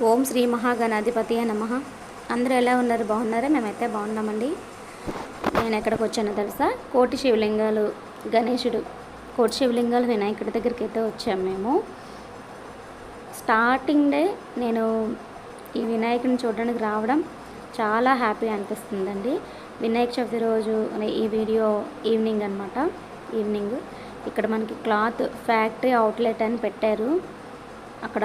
ఓం శ్రీ మహాగణాధిపతియే నమః. అందరూ ఎలా ఉన్నారు? బాగున్నారా? మేమైతే బాగున్నామండి. నేను ఎక్కడికి వచ్చానో తెలుసా? కోటి శివలింగాలు గణేశుడు, కోటి శివలింగాలు వినాయకుడి దగ్గరికి అయితే వచ్చాము మేము. స్టార్టింగ్ డే నేను ఈ వినాయకుడిని చూడడానికి రావడం చాలా హ్యాపీ అనిపిస్తుందండి. వినాయక చవితి రోజు ఈ వీడియో ఈవినింగ్ అనమాట. ఈవినింగ్ ఇక్కడ మనకి క్లాత్ ఫ్యాక్టరీ అవుట్లెట్ అని పెట్టారు. అక్కడ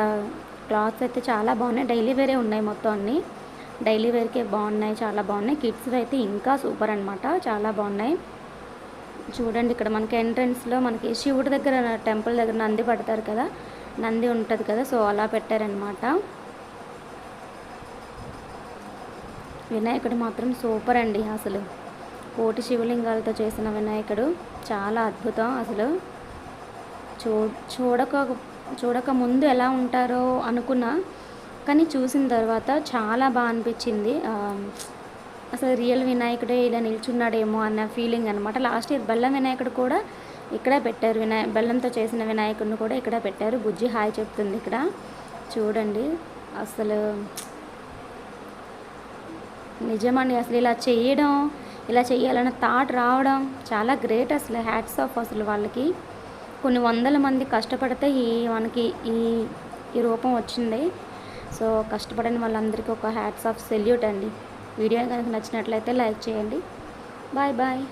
క్లాత్స్ అయితే చాలా బాగున్నాయి. డైలీ వేరే ఉన్నాయి, మొత్తం అన్నీ డైలీ వేర్కే బాగున్నాయి, చాలా బాగున్నాయి. కిడ్స్ అయితే ఇంకా సూపర్ అనమాట, చాలా బాగున్నాయి. చూడండి, ఇక్కడ మనకి ఎంట్రన్స్లో మనకి శివుడి దగ్గర టెంపుల్ దగ్గర నంది పడతారు కదా, నంది ఉంటుంది కదా, సో అలా పెట్టారనమాట. వినాయకుడు మాత్రం సూపర్ అండి. అసలు కోటి శివలింగాలతో చేసిన వినాయకుడు చాలా అద్భుతం. అసలు చూడక ముందు ఎలా ఉంటారో అనుకున్నా, కానీ చూసిన తర్వాత చాలా బాగా అనిపించింది. అసలు రియల్ వినాయకుడే ఇలా నిల్చున్నాడేమో అన్న ఫీలింగ్ అనమాట. లాస్ట్ ఇయర్ బెల్లం వినాయకుడు కూడా ఇక్కడే పెట్టారు. బెల్లంతో చేసిన వినాయకుడిని కూడా ఇక్కడే పెట్టారు. బుజ్జి హాయ్ చెప్తుంది ఇక్కడ. చూడండి, అసలు నిజమండి. అసలు ఇలా చేయాలన్న థాట్ రావడం చాలా గ్రేట్. అసలు హ్యాట్స్ ఆఫ్ అసలు వాళ్ళకి. కొన్ని వందల మంది కష్టపడితే మనకి ఈ రూపం వచ్చింది. సో కష్టపడిన వాళ్ళందరికీ ఒక హ్యాట్స్ ఆఫ్ సెల్యూట్ అండి. వీడియో కనుక నచ్చినట్లయితే లైక్ చేయండి. Bye bye.